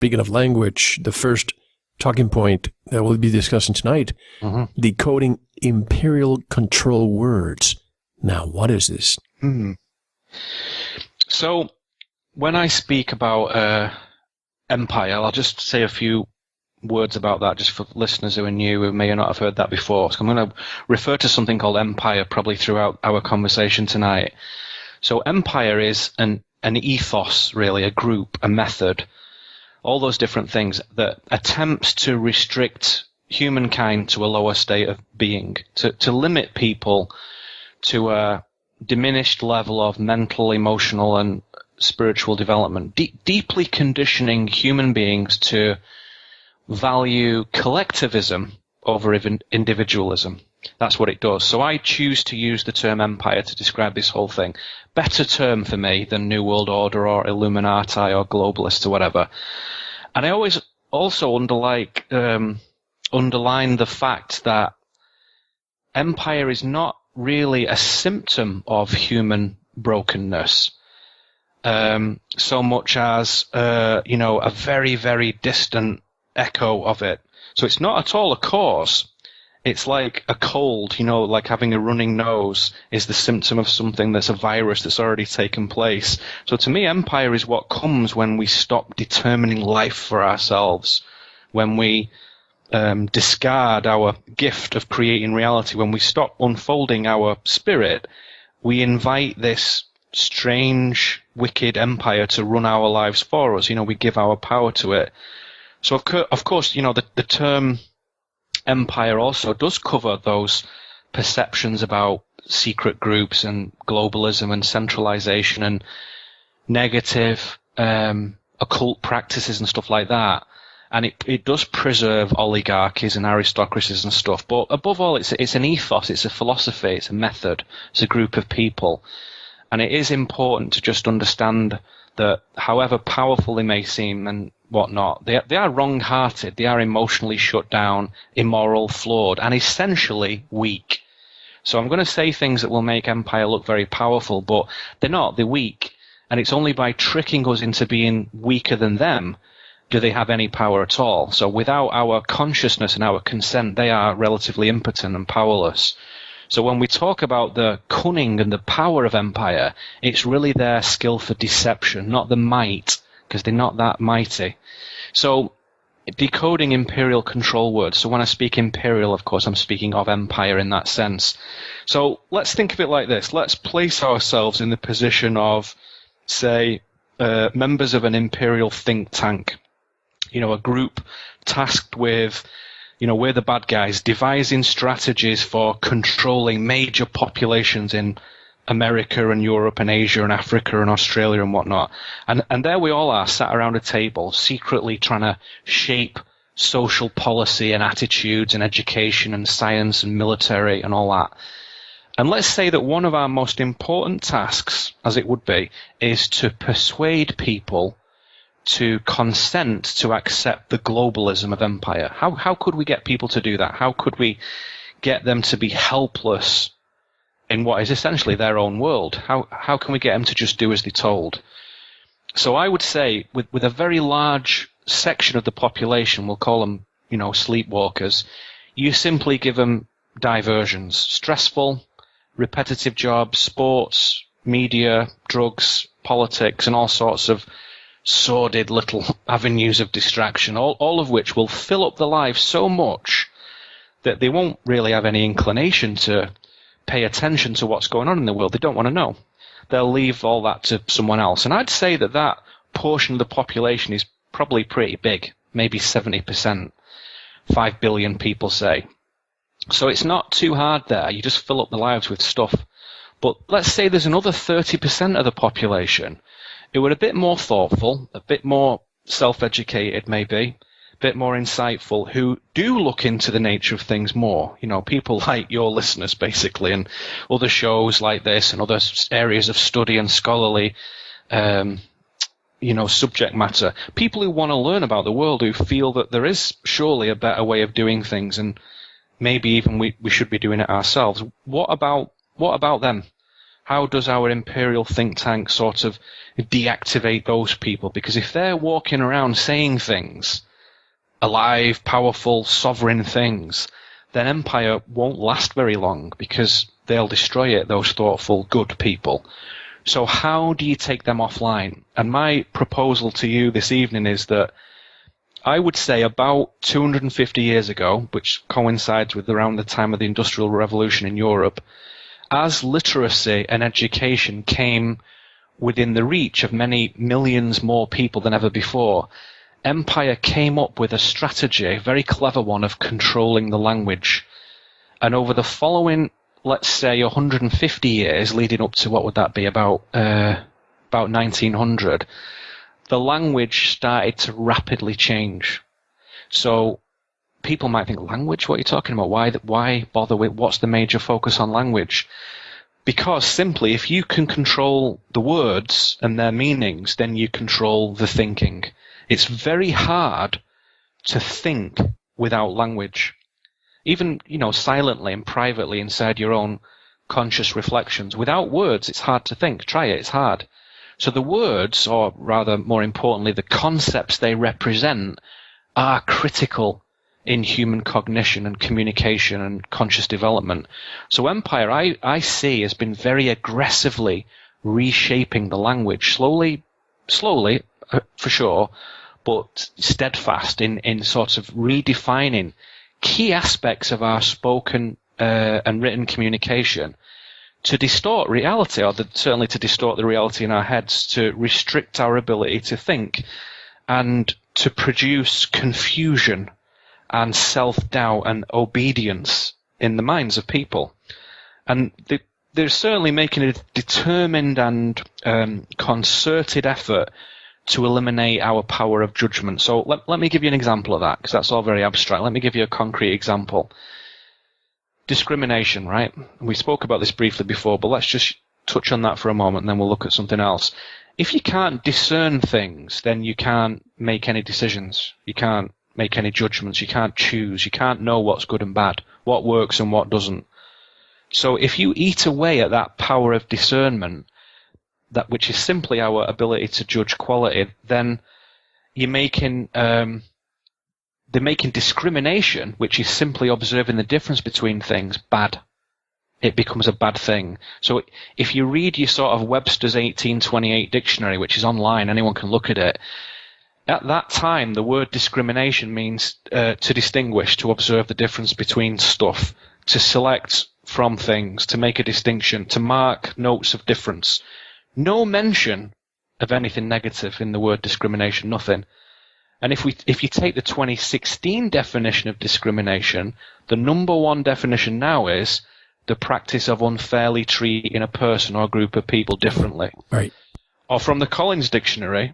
speaking of language, the first talking point that we'll be discussing tonight, decoding imperial control words. Now, what is this? So, when I speak about empire, I'll just say a few words about that just for listeners who are new, who may or not have heard that before. So I'm going to refer to something called empire probably throughout our conversation tonight. So empire is an ethos, really, a group, a method, all those different things that attempts to restrict humankind to a lower state of being, to limit people to a diminished level of mental, emotional, and spiritual development, deeply conditioning human beings to value collectivism over individualism. That's what it does. So I choose to use the term empire to describe this whole thing. Better term for me than New World Order or Illuminati or globalists or whatever. And I always also underline the fact that empire is not really a symptom of human brokenness, so much as a very, very distant echo of it. So it's not at all a cause. It's like a cold, like having a running nose is the symptom of something that's a virus that's already taken place. So to me, empire is what comes when we stop determining life for ourselves, when we discard our gift of creating reality, when we stop unfolding our spirit, we invite this strange, wicked empire to run our lives for us. We give our power to it. So of course, the term empire also does cover those perceptions about secret groups and globalism and centralization and negative occult practices and stuff like that. And it does preserve oligarchies and aristocracies and stuff. But above all, it's an ethos, it's a philosophy, it's a method, it's a group of people. And it is important to just understand that however powerful they may seem and whatnot, they are wrong-hearted, they are emotionally shut down, immoral, flawed, and essentially weak. So I'm going to say things that will make empire look very powerful, but they're not, they're weak. And it's only by tricking us into being weaker than them do they have any power at all. So without our consciousness and our consent, they are relatively impotent and powerless. So when we talk about the cunning and the power of empire, it's really their skill for deception, not the might, because they're not that mighty. So decoding imperial control words. So when I speak imperial, of course, I'm speaking of empire in that sense. So let's think of it like this. Let's place ourselves in the position of, say, members of an imperial think tank. A group tasked with, we're the bad guys, devising strategies for controlling major populations in America and Europe and Asia and Africa and Australia and whatnot. And there we all are, sat around a table, secretly trying to shape social policy and attitudes and education and science and military and all that. And let's say that one of our most important tasks, as it would be, is to persuade people to consent to accept the globalism of empire. How could we get people to do that? How could we get them to be helpless in what is essentially their own world? How can we get them to just do as they're told? So I would say with a very large section of the population, we'll call them, sleepwalkers, you simply give them diversions, stressful, repetitive jobs, sports, media, drugs, politics, and all sorts of sordid little avenues of distraction, all of which will fill up the lives so much that they won't really have any inclination to pay attention to what's going on in the world. They don't want to know. They'll leave all that to someone else. And I'd say that portion of the population is probably pretty big, maybe 70%, 5 billion people say. So it's not too hard there. You just fill up the lives with stuff. But let's say there's another 30% of the population who are a bit more thoughtful, a bit more self-educated maybe, a bit more insightful, who do look into the nature of things more. People like your listeners basically, and other shows like this and other areas of study and scholarly subject matter. People who want to learn about the world, who feel that there is surely a better way of doing things and maybe even we should be doing it ourselves. What about them? how does our imperial think tank sort of deactivate those people? Because if they're walking around saying things, alive, powerful, sovereign things, then empire won't last very long because they'll destroy it, those thoughtful, good people. So how do you take them offline? And my proposal to you this evening is that I would say about 250 years ago, which coincides with around the time of the Industrial Revolution in Europe, as literacy and education came within the reach of many millions more people than ever before, empire came up with a strategy, a very clever one, of controlling the language. And over the following, let's say, 150 years, leading up to, what would that be, about 1900, the language started to rapidly change. So people might think, language? What are you talking about? Why bother with, what's the major focus on language? Because simply, if you can control the words and their meanings, then you control the thinking. It's very hard to think without language. Even, silently and privately inside your own conscious reflections. Without words, it's hard to think. Try it, it's hard. So the words, or rather more importantly, the concepts they represent, are critical in human cognition and communication and conscious development. So empire, I see, has been very aggressively reshaping the language, slowly, for sure, but steadfast in sort of redefining key aspects of our spoken and written communication to distort reality, or certainly to distort the reality in our heads, to restrict our ability to think, and to produce confusion and self-doubt and obedience in the minds of people. And they're certainly making a determined and concerted effort to eliminate our power of judgment. So let me give you an example of that, because that's all very abstract. Let me give you a concrete example. Discrimination, right? We spoke about this briefly before, but let's just touch on that for a moment, and then we'll look at something else. If you can't discern things, then you can't make any decisions. You can't make any judgments. You can't choose. You can't know what's good and bad, what works and what doesn't. So if you eat away at that power of discernment, that which is simply our ability to judge quality, then you're making they're making discrimination, which is simply observing the difference between things, bad. It becomes a bad thing. So if you read your sort of Webster's 1828 dictionary, which is online, anyone can look at it, at that time the word discrimination means to distinguish, to observe the difference between stuff, to select from things, to make a distinction, to mark notes of difference. No mention of anything negative in the word discrimination, nothing. And if you take the 2016 definition of discrimination, the number one definition now is the practice of unfairly treating a person or a group of people differently. Right. Or from the Collins Dictionary,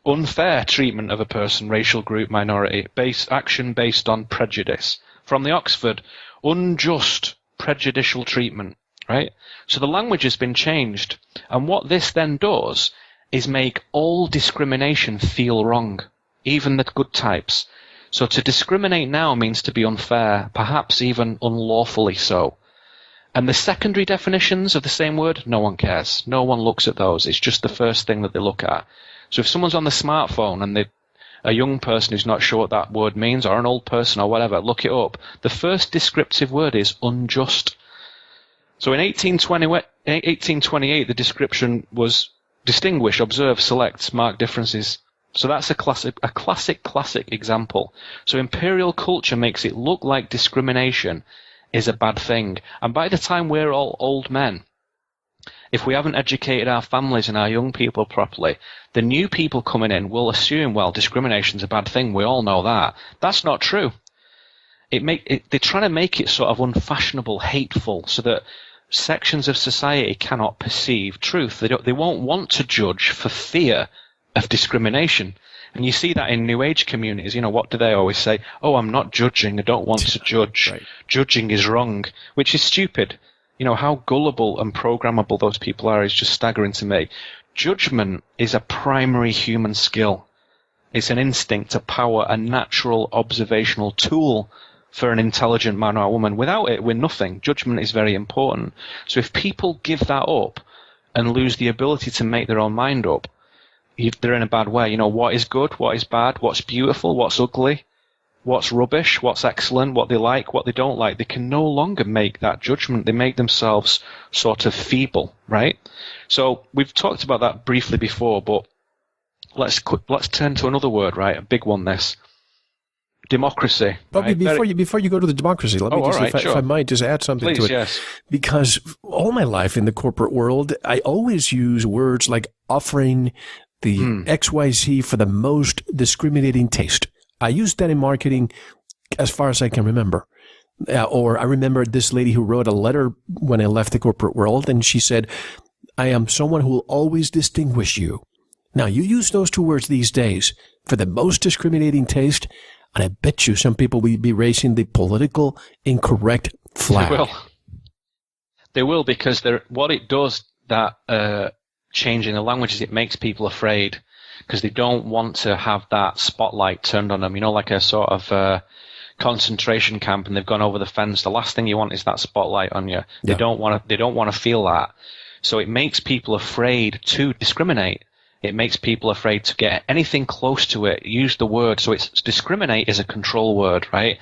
unfair treatment of a person, racial group, minority, action based on prejudice. From the Oxford, unjust, prejudicial treatment. Right? So the language has been changed. And what this then does is make all discrimination feel wrong, even the good types. So to discriminate now means to be unfair, perhaps even unlawfully so. And the secondary definitions of the same word, no one cares. No one looks at those. It's just the first thing that they look at. So if someone's on the smartphone and a young person who's not sure what that word means, or an old person or whatever, look it up. The first descriptive word is unjust. So in 1828, the description was distinguish, observe, select, mark differences. So that's a classic example. So imperial culture makes it look like discrimination is a bad thing. And by the time we're all old men, if we haven't educated our families and our young people properly, the new people coming in will assume, well, discrimination's a bad thing. We all know that. That's not true. They're trying to make it sort of unfashionable, hateful, so that sections of society cannot perceive truth. They won't want to judge for fear of discrimination. And you see that in New Age communities. What do they always say? Oh, I'm not judging. I don't want to judge. Right. Judging is wrong, which is stupid. How gullible and programmable those people are is just staggering to me. Judgment is a primary human skill. It's an instinct, a power, a natural observational tool for an intelligent man or woman. Without it, we're nothing. Judgment is very important. So if people give that up, and lose the ability to make their own mind up, they're in a bad way. What is good, what is bad, what's beautiful, what's ugly, what's rubbish, what's excellent, what they like, what they don't like. They can no longer make that judgment. They make themselves sort of feeble, right? So we've talked about that briefly before, but let's turn to another word, right? A big one, this. Democracy. But right? before you go to the democracy, let me just, right, if I might just add something Please, to it. Yes. Because all my life in the corporate world, I always use words like offering the XYZ for the most discriminating taste. I used that in marketing as far as I can remember. Or I remember this lady who wrote a letter when I left the corporate world, and she said, I am someone who will always distinguish you. Now, you use those two words these days for the most discriminating taste, and I bet you some people will be raising the political incorrect flag. They will because what it does, that changing the language, is it makes people afraid because they don't want to have that spotlight turned on them. Like a sort of concentration camp, and they've gone over the fence. The last thing you want is that spotlight on you. They don't want to feel that. So it makes people afraid to discriminate. It makes people afraid to get anything close to it. Use the word. So it's discriminate is a control word, right?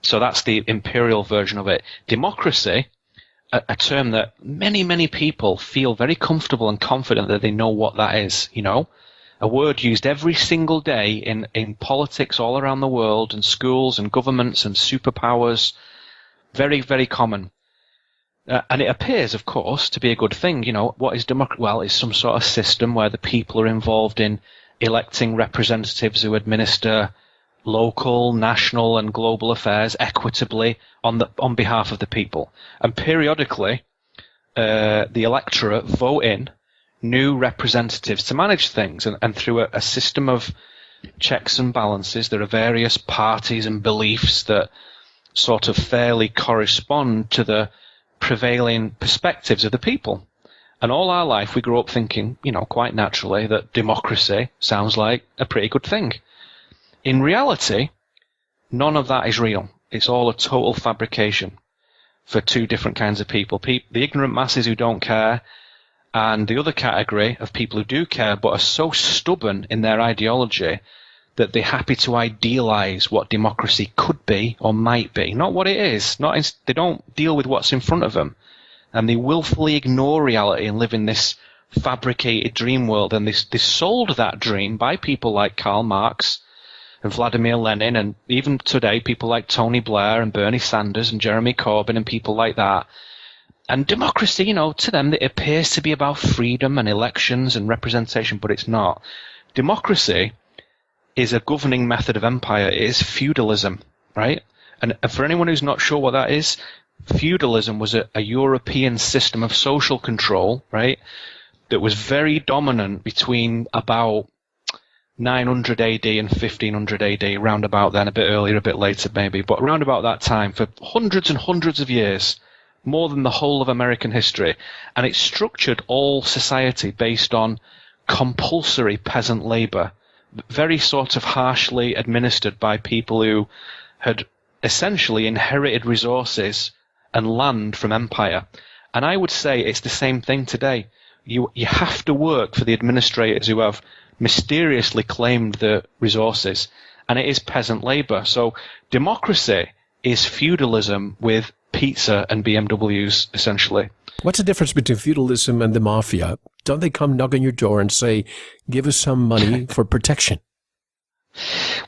So that's the imperial version of it. Democracy, a term that many, many people feel very comfortable and confident that they know what that is, A word used every single day in politics all around the world, and schools and governments and superpowers. Very, very common. And it appears, of course, to be a good thing. What is democracy? Well, it's some sort of system where the people are involved in electing representatives who administer local, national, and global affairs equitably on behalf of the people. And periodically, the electorate vote in new representatives to manage things. And through a system of checks and balances, there are various parties and beliefs that sort of fairly correspond to the prevailing perspectives of the people. And all our life we grew up thinking, quite naturally, that democracy sounds like a pretty good thing. In reality, none of that is real. It's all a total fabrication for two different kinds of people. The ignorant masses who don't care, and the other category of people who do care but are so stubborn in their ideology that they're happy to idealize what democracy could be or might be, not what it is. They don't deal with what's in front of them, and they willfully ignore reality and live in this fabricated dream world. And they're sold that dream by people like Karl Marx and Vladimir Lenin, and even today people like Tony Blair and Bernie Sanders and Jeremy Corbyn and people like that. And democracy, to them, it appears to be about freedom and elections and representation, but it's not. Democracy is a governing method of empire. It is feudalism, right? And for anyone who's not sure what that is, feudalism was a European system of social control, right, that was very dominant between about 900 AD and 1500 AD, round about then, a bit earlier, a bit later maybe, but around about that time, for hundreds and hundreds of years, more than the whole of American history. And it structured all society based on compulsory peasant labor, very sort of harshly administered by people who had essentially inherited resources and land from empire. And I would say it's the same thing today. You have to work for the administrators who have mysteriously claimed the resources, and it is peasant labor. So democracy is feudalism with pizza and BMWs, essentially. What's the difference between feudalism and the mafia? Don't they come knock on your door and say, give us some money for protection?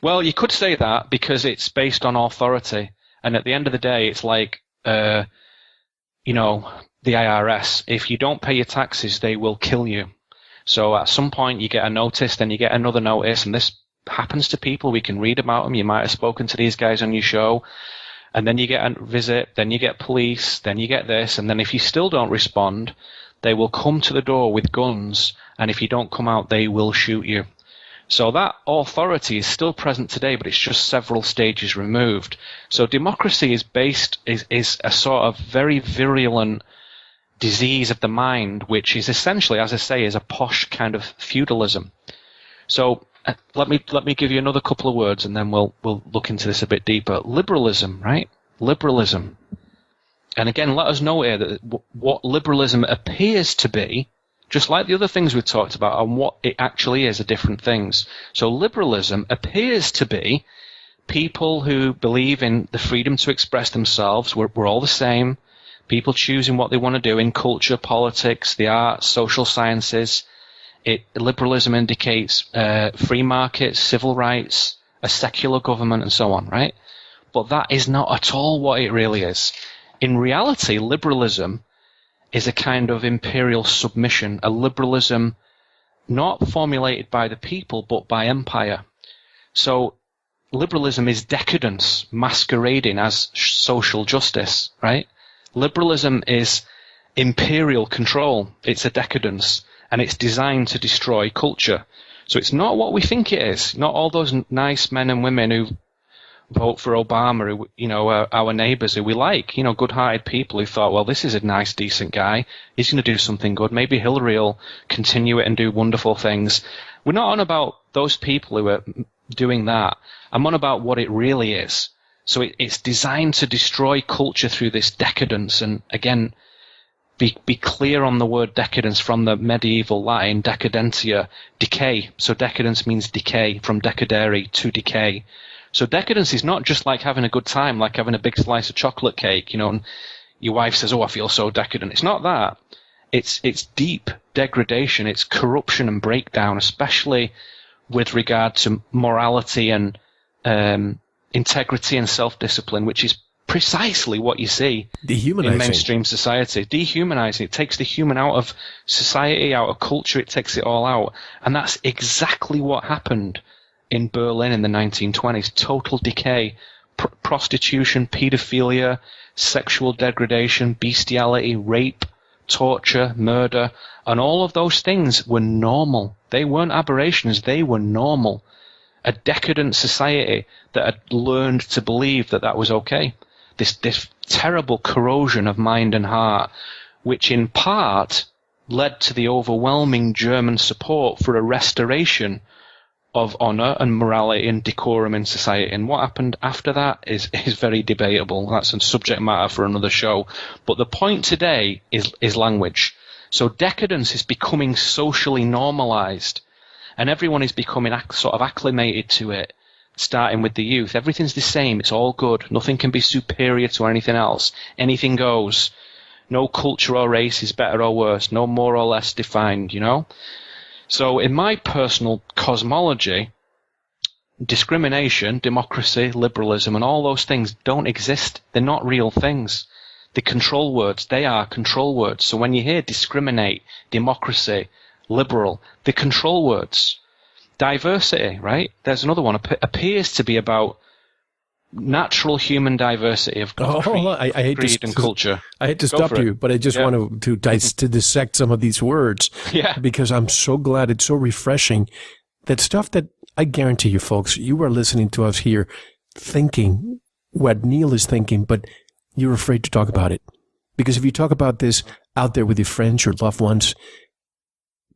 Well, you could say that because it's based on authority. And at the end of the day, it's like, the IRS. If you don't pay your taxes, they will kill you. So at some point you get a notice, then you get another notice, and this happens to people. We can read about them. You might have spoken to these guys on your show. And then you get a visit, then you get police, then you get this, and then if you still don't respond, they will come to the door with guns, and if you don't come out, they will shoot you. So that authority is still present today, but it's just several stages removed. So democracy is a sort of very virulent disease of the mind, which is essentially, as I say, is a posh kind of feudalism. So let me give you another couple of words, and then we'll look into this a bit deeper. Liberalism, right? Liberalism. And again, let us know here that what liberalism appears to be just like the other things we've talked about, and what it actually is are different things. So liberalism appears to be people who believe in the freedom to express themselves. We're all the same. People choosing what they want to do in culture, politics, the arts, social sciences. Liberalism indicates free markets, civil rights, a secular government, and so on, right? But that is not at all what it really is. In reality, liberalism is a kind of imperial submission, a liberalism not formulated by the people, but by empire. So liberalism is decadence masquerading as social justice, right? Liberalism is imperial control. It's a decadence, and it's designed to destroy culture. So it's not what we think it is. Not all those nice men and women who vote for Obama, who, you know, our neighbours who we like, you know, good-hearted people who thought, well, this is a nice, decent guy. He's going to do something good. Maybe Hillary will continue it and do wonderful things. We're not on about those people who are doing that. I'm on about what it really is. So it's designed to destroy culture through this decadence. And again, be clear on the word decadence from the medieval Latin, decadentia, decay. So decadence means decay, from decadere, to decay. So decadence is not just like having a good time, like having a big slice of chocolate cake, you know, and your wife says, oh, I feel so decadent. It's not that. It's deep degradation. It's corruption and breakdown, especially with regard to morality and integrity and self-discipline, which is precisely what you see in mainstream society. Dehumanizing. It takes the human out of society, out of culture. It takes it all out. And that's exactly what happened in Berlin in the 1920s. Total decay, prostitution, pedophilia, sexual degradation, bestiality, rape, torture, murder, and all of those things were normal. They weren't aberrations, they were normal. A decadent society that had learned to believe that that was okay. This terrible corrosion of mind and heart, which in part led to the overwhelming German support for a restoration of honor and morality and decorum in society. And what happened after that is very debatable. That's a subject matter for another show. But the point today is language. So decadence is becoming socially normalized, and everyone is becoming sort of acclimated to it, starting with the youth. Everything's the same. It's all good. Nothing can be superior to anything else. Anything goes. No culture or race is better or worse. No more or less defined, you know? So in my personal cosmology, discrimination, democracy, liberalism, and all those things don't exist. They're not real things. The control words, they are control words. So when you hear discriminate, democracy, liberal, the control words. Diversity, right? There's another one. Appears to be about natural human diversity of creed and culture. I hate to stop you, but I just want to dissect some of these words. Yeah. Because I'm so glad, it's so refreshing. That stuff that I guarantee you folks, you are listening to us here thinking what Neil is thinking, but you're afraid to talk about it. Because if you talk about this out there with your friends, your loved ones,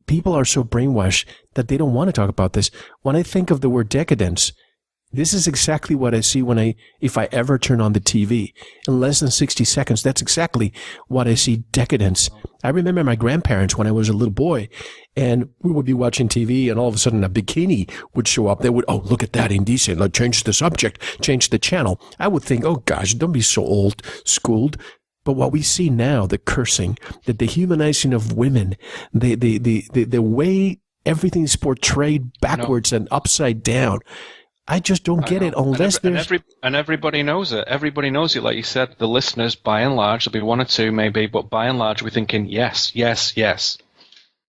people are so brainwashed that they don't want to talk about this. When I think of the word decadence, this is exactly what I see if I ever turn on the TV. In less than 60 seconds, that's exactly what I see, decadence. I remember my grandparents when I was a little boy, and we would be watching TV, and all of a sudden a bikini would show up. They would, oh, look at that, indecent. Let's change the subject, change the channel. I would think, oh gosh, don't be so old schooled. But what we see now, the cursing, the dehumanizing of women, the way everything is portrayed backwards and upside down, I just don't get it unless and everybody knows it. Everybody knows it. Like you said, the listeners, by and large, there'll be one or two maybe, but by and large, we're thinking, yes, yes, yes.